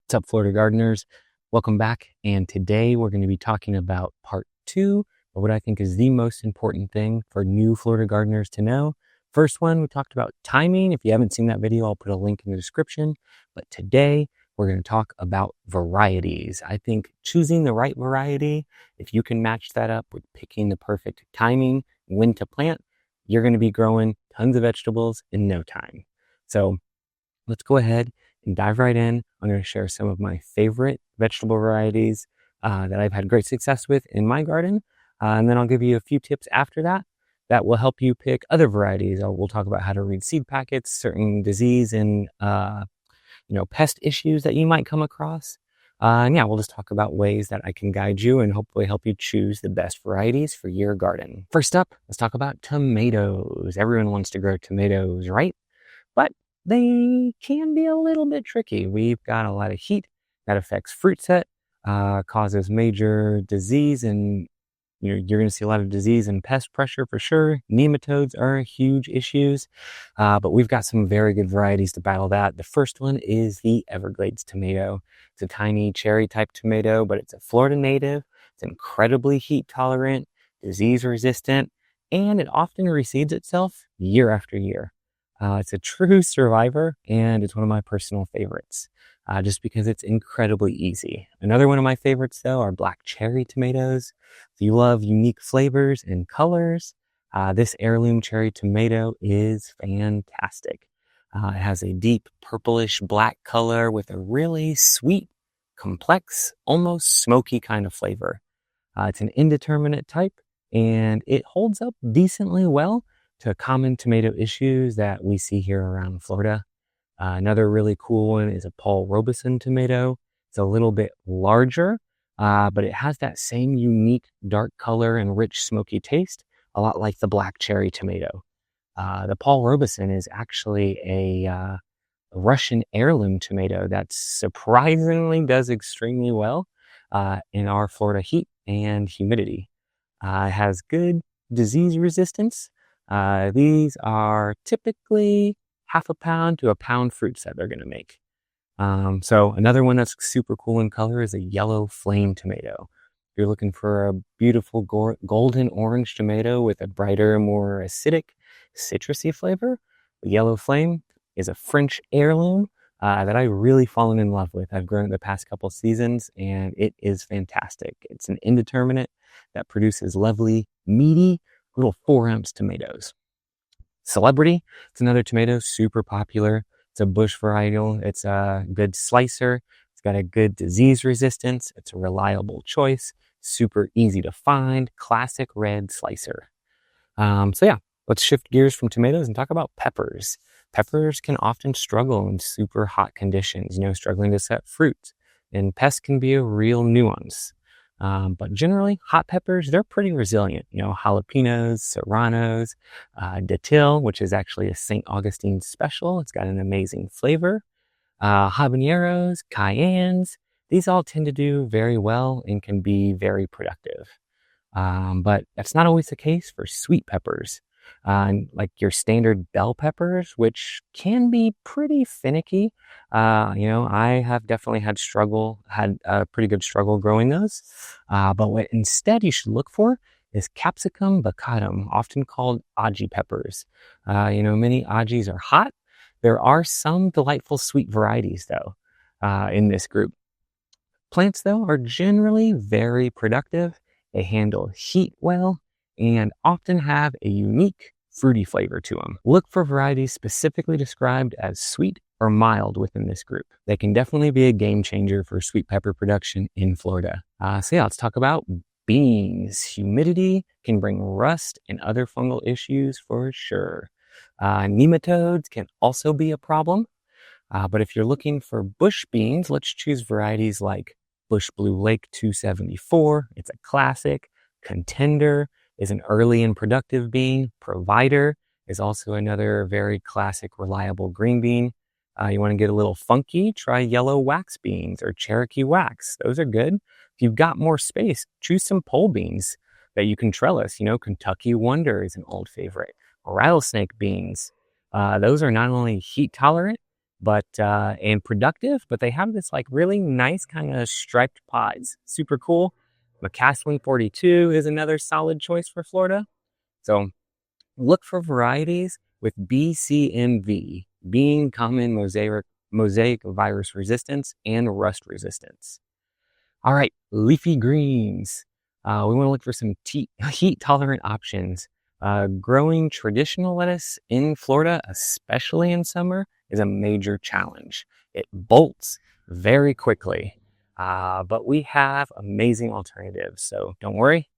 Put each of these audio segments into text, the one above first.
What's up, Florida gardeners? Welcome back. And today we're going to be talking about part 2 of what I think is the most important thing for new Florida gardeners to know. First one, we talked about timing. If you haven't seen that video, I'll put a link in the description. But today we're going to talk about varieties. I think choosing the right variety, if you can match that up with picking the perfect timing, when to plant, you're going to be growing tons of vegetables in no time. So let's go ahead and dive right in. I'm going to share some of my favorite vegetable varieties that I've had great success with in my garden. And then I'll give you a few tips after that that will help you pick other varieties. We'll talk about how to read seed packets, certain disease and pest issues that you might come across. And yeah, we'll just talk about ways that I can guide you and hopefully help you choose the best varieties for your garden. First up, let's talk about tomatoes. Everyone wants to grow tomatoes, right? But they can be a little bit tricky. We've got a lot of heat that affects fruit set, causes major disease, and you're going to see a lot of disease and pest pressure for sure. Nematodes are huge issues, but we've got some very good varieties to battle that. The first one is the Everglades tomato. It's a tiny cherry type tomato, but it's a Florida native. It's incredibly heat tolerant, disease resistant, and it often reseeds itself year after year. It's a true survivor, and it's one of my personal favorites, just because it's incredibly easy. Another one of my favorites, though, are black cherry tomatoes. If you love unique flavors and colors, this heirloom cherry tomato is fantastic. It has a deep purplish black color with a really sweet, complex, almost smoky kind of flavor. It's an indeterminate type, and it holds up decently well to common tomato issues that we see here around Florida. Another really cool one is a Paul Robeson tomato. It's a little bit larger, but it has that same unique dark color and rich smoky taste, a lot like the black cherry tomato. The Paul Robeson is actually a Russian heirloom tomato that surprisingly does extremely well in our Florida heat and humidity. It has good disease resistance. These are typically half a pound to a pound fruits that they're going to make. So another one that's super cool in color is a yellow flame tomato. If you're looking for a beautiful golden orange tomato with a brighter, more acidic, citrusy flavor, the yellow flame is a French heirloom that I've really fallen in love with. I've grown it the past couple seasons, and it is fantastic. It's an indeterminate that produces lovely, meaty, little 4-ounce tomatoes. Celebrity, it's another tomato, super popular. It's a bush varietal. It's a good slicer. It's got a good disease resistance. It's a reliable choice. Super easy to find. Classic red slicer. So yeah, let's shift gears from tomatoes and talk about peppers. Peppers can often struggle in super hot conditions, struggling to set fruit. And pests can be a real nuance. But generally, hot peppers, they're pretty resilient. Jalapenos, serranos, datil, which is actually a St. Augustine special. It's got an amazing flavor. Habaneros, cayennes, these all tend to do very well and can be very productive. But that's not always the case for sweet peppers. Like your standard bell peppers, which can be pretty finicky. I have definitely had a pretty good struggle growing those. But what instead you should look for is Capsicum baccatum, often called Aji peppers. Many Ajis are hot. There are some delightful sweet varieties, though, in this group. Plants, though, are generally very productive. They handle heat well and often have a unique fruity flavor to them. Look for varieties specifically described as sweet or mild within this group. They can definitely be a game changer for sweet pepper production in Florida. So yeah, let's talk about beans. Humidity can bring rust and other fungal issues for sure. Nematodes can also be a problem. But if you're looking for bush beans, let's choose varieties like Bush Blue Lake 274. It's a classic. Contender is an early and productive bean. Provider is also another very classic, reliable green bean. You want to get a little funky, try yellow wax beans or Cherokee wax. Those are good. If you've got more space, choose some pole beans that you can trellis. Kentucky Wonder is an old favorite. Rattlesnake beans. Those are not only heat tolerant, but and productive, but they have this like really nice kind of striped pods. Super cool. McCaslin 42 is another solid choice for Florida. So look for varieties with BCMV, being common mosaic virus resistance and rust resistance. All right, leafy greens. We want to look for some heat-tolerant options. Growing traditional lettuce in Florida, especially in summer, is a major challenge. It bolts very quickly, but we have amazing alternatives, so don't worry.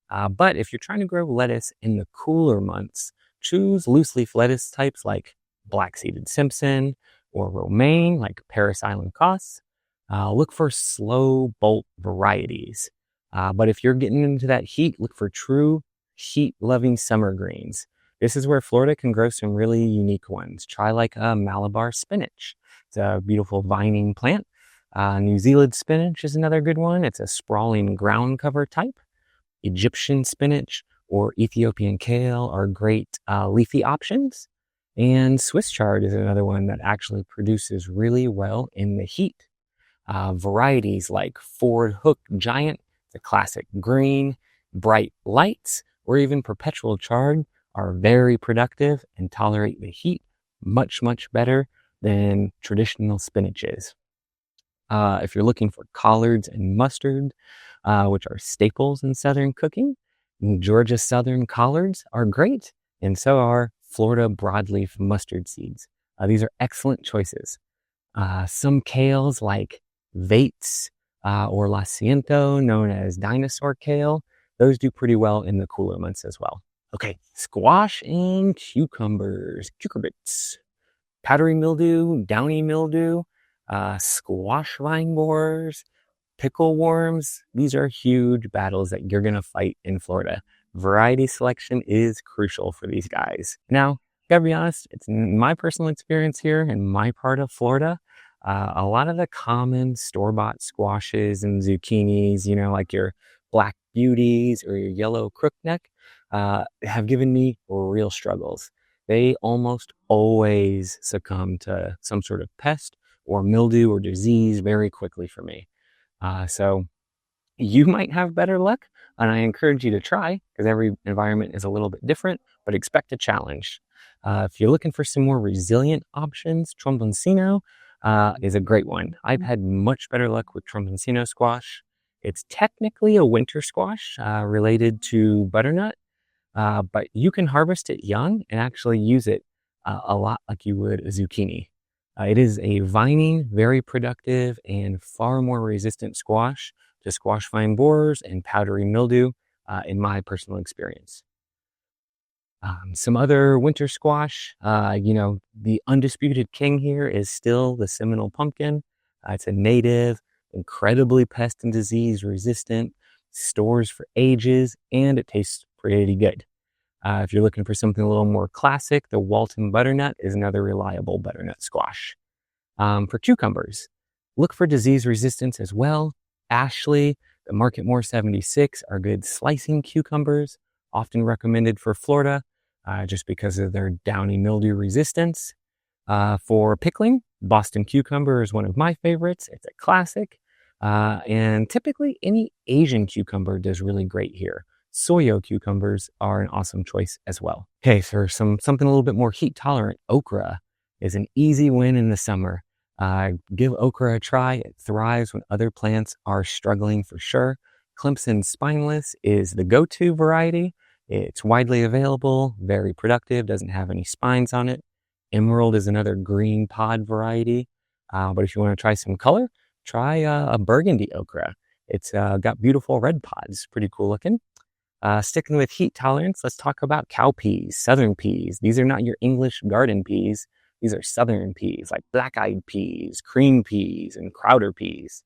But if you're trying to grow lettuce in the cooler months, choose loose leaf lettuce types like black-seeded Simpson or romaine like Paris Island Cos. Look for slow bolt varieties. But if you're getting into that heat, look for true heat-loving summer greens. This is where Florida can grow some really unique ones. Try like a Malabar spinach. It's a beautiful vining plant. New Zealand spinach is another good one. It's a sprawling ground cover type. Egyptian spinach or Ethiopian kale are great leafy options. And Swiss chard is another one that actually produces really well in the heat. Varieties like Ford Hook Giant, the classic green, bright lights, or even perpetual chard are very productive and tolerate the heat much, much better than traditional spinaches. If you're looking for collards and mustard, which are staples in Southern cooking, Georgia Southern collards are great, and so are Florida broadleaf mustard seeds. These are excellent choices. Some kales like Vates or La Ciento, known as dinosaur kale, those do pretty well in the cooler months as well. Okay, squash and cucumbers, cucurbits, powdery mildew, downy mildew, squash vine borers, pickle worms. These are huge battles that you're going to fight in Florida. Variety selection is crucial for these guys. Now, gotta be honest, it's my personal experience here in my part of Florida. A lot of the common store-bought squashes and zucchinis, like your black beauties or your yellow crookneck, have given me real struggles. They almost always succumb to some sort of pest or mildew or disease very quickly for me. So you might have better luck, and I encourage you to try because every environment is a little bit different, but expect a challenge. If you're looking for some more resilient options, tromboncino is a great one. I've had much better luck with tromboncino squash. It's technically a winter squash related to butternut, but you can harvest it young and actually use it a lot like you would a zucchini. It is a vining, very productive, and far more resistant squash to squash vine borers and powdery mildew, in my personal experience. Some other winter squash, the undisputed king here is still the Seminole pumpkin. It's a native, incredibly pest and disease resistant, stores for ages, and it tastes pretty good. If you're looking for something a little more classic, the Walton butternut is another reliable butternut squash. For cucumbers, look for disease resistance as well. Ashley, the Marketmore 76 are good slicing cucumbers, often recommended for Florida just because of their downy mildew resistance. For pickling, Boston cucumber is one of my favorites. It's a classic. And typically any Asian cucumber does really great here. Soyo cucumbers are an awesome choice as well. Okay, for something a little bit more heat tolerant, okra is an easy win in the summer. Give okra a try. It thrives when other plants are struggling for sure. Clemson spineless is the go-to variety. It's widely available, very productive, doesn't have any spines on it. Emerald is another green pod variety. But if you want to try some color, try a burgundy okra. It's got beautiful red pods, pretty cool looking. Sticking with heat tolerance, let's talk about cowpeas, southern peas. These are not your English garden peas. These are southern peas, like black-eyed peas, cream peas, and Crowder peas.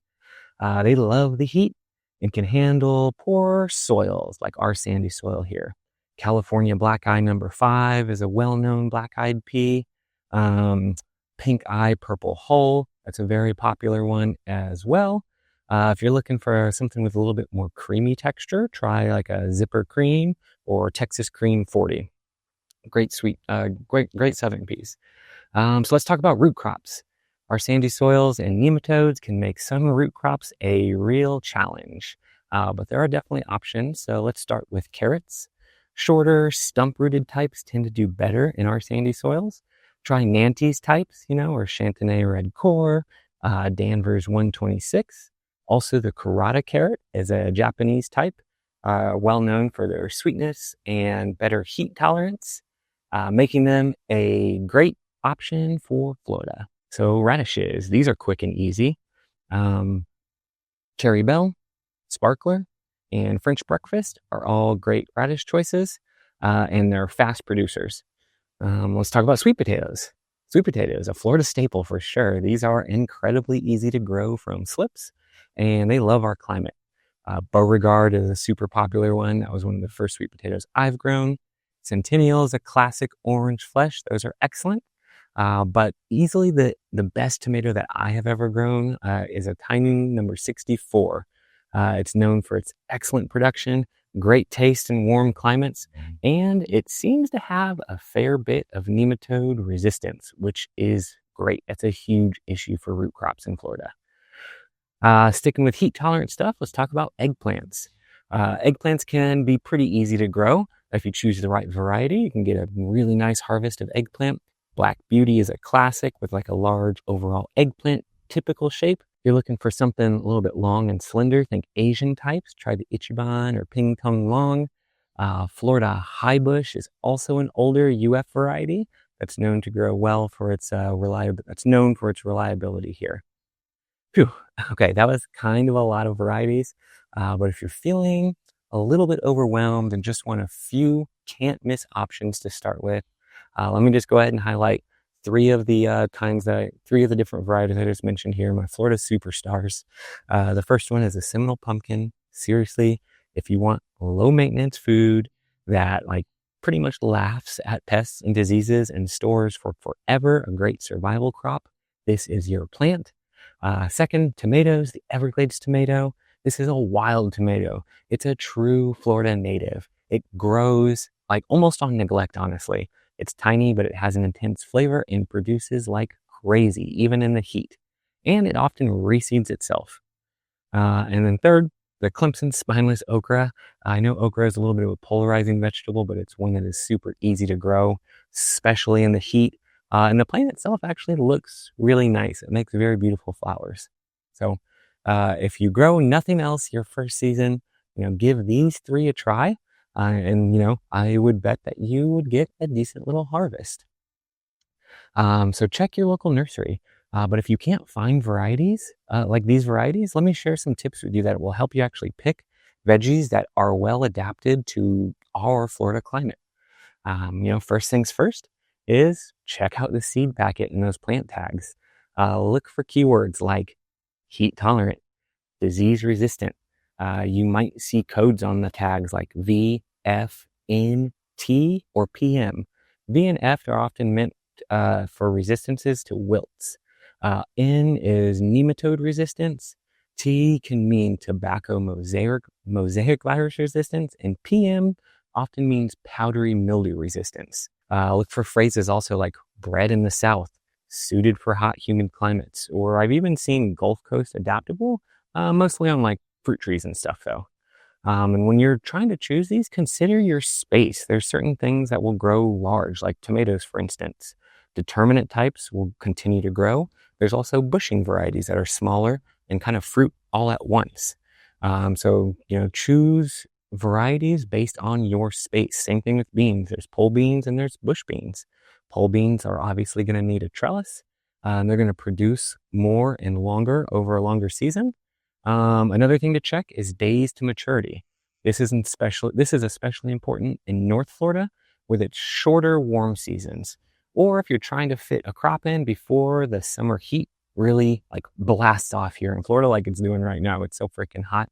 They love the heat and can handle poor soils, like our sandy soil here. California black-eye number 5 is a well-known black-eyed pea. Pink eye purple hull, that's a very popular one as well. If you're looking for something with a little bit more creamy texture, try like a Zipper Cream or Texas Cream 40. Great sweet, great southern peas. So let's talk about root crops. Our sandy soils and nematodes can make some root crops a real challenge, but there are definitely options. So let's start with carrots. Shorter, stump-rooted types tend to do better in our sandy soils. Try Nantes types, or Chantenay Red Core, Danvers 126. Also, the Karata carrot is a Japanese type, well known for their sweetness and better heat tolerance, making them a great option for Florida. So radishes, these are quick and easy. Cherry Belle, Sparkler, and French Breakfast are all great radish choices, and they're fast producers. Let's talk about sweet potatoes. Sweet potatoes, a Florida staple for sure. These are incredibly easy to grow from slips, and they love our climate. Beauregard is a super popular one. That was one of the first sweet potatoes I've grown. Centennial is a classic orange flesh. Those are excellent. But easily the best tomato that I have ever grown is a timing number 64. It's known for its excellent production, great taste in warm climates, and it seems to have a fair bit of nematode resistance, which is great. That's a huge issue for root crops in Florida. Sticking with heat tolerant stuff, let's talk about eggplants. Eggplants can be pretty easy to grow. If you choose the right variety, you can get a really nice harvest of eggplant. Black Beauty is a classic with like a large overall eggplant typical shape. If you're looking for something a little bit long and slender, think Asian types. Try the Ichiban or Ping Tong Long. Florida High Bush is also an older UF variety that's known to grow well for its reliability here. Phew. Okay, that was kind of a lot of varieties, but if you're feeling a little bit overwhelmed and just want a few can't miss options to start with, let me just go ahead and highlight three of the different varieties I just mentioned here, my Florida superstars. The first one is a Seminole pumpkin. Seriously, if you want low maintenance food that like pretty much laughs at pests and diseases and stores for forever, a great survival crop, this is your plant. Second, tomatoes, the Everglades tomato. This is a wild tomato. It's a true Florida native. It grows like almost on neglect, honestly. It's tiny, but it has an intense flavor and produces like crazy, even in the heat. And it often reseeds itself. And then third, the Clemson spineless okra. I know okra is a little bit of a polarizing vegetable, but it's one that is super easy to grow, especially in the heat. And the plant itself actually looks really nice. It makes very beautiful flowers. So if you grow nothing else your first season, give these three a try. And I would bet that you would get a decent little harvest. So check your local nursery. But if you can't find varieties like these varieties, let me share some tips with you that will help you actually pick veggies that are well adapted to our Florida climate. First things first is check out the seed packet and those plant tags. Look for keywords like heat tolerant, disease resistant. You might see codes on the tags like V, F, N, T, or PM. V and F are often meant for resistances to wilts. N is nematode resistance. T can mean tobacco mosaic virus resistance, and PM often means powdery mildew resistance. Look for phrases also like bred in the South, suited for hot, humid climates, or I've even seen Gulf Coast adaptable, mostly on like fruit trees and stuff though. And when you're trying to choose these, consider your space. There's certain things that will grow large, like tomatoes, for instance. Determinate types will continue to grow. There's also bushing varieties that are smaller and kind of fruit all at once. So choose varieties based on your space. Same thing with beans. There's pole beans and there's bush beans. Pole beans are obviously going to need a trellis. And they're going to produce more and longer over a longer season. Another thing to check is days to maturity. This is especially important in North Florida with its shorter warm seasons, or if you're trying to fit a crop in before the summer heat really like blasts off here in Florida like it's doing right now. It's so freaking hot.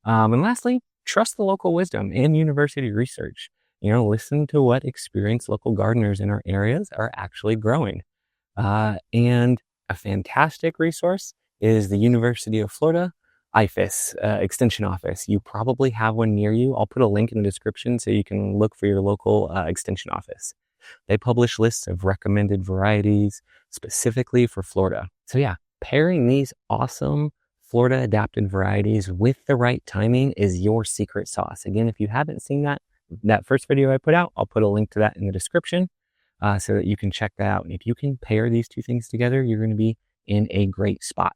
And lastly, trust the local wisdom and university research. Listen to what experienced local gardeners in our areas are actually growing. And a fantastic resource is the University of Florida IFAS extension office. You probably have one near you. I'll put a link in the description so you can look for your local extension office. They publish lists of recommended varieties specifically for Florida. So yeah, pairing these awesome Florida adapted varieties with the right timing is your secret sauce. Again, if you haven't seen that first video I put out, I'll put a link to that in the description so that you can check that out. And if you can pair these two things together, you're going to be in a great spot.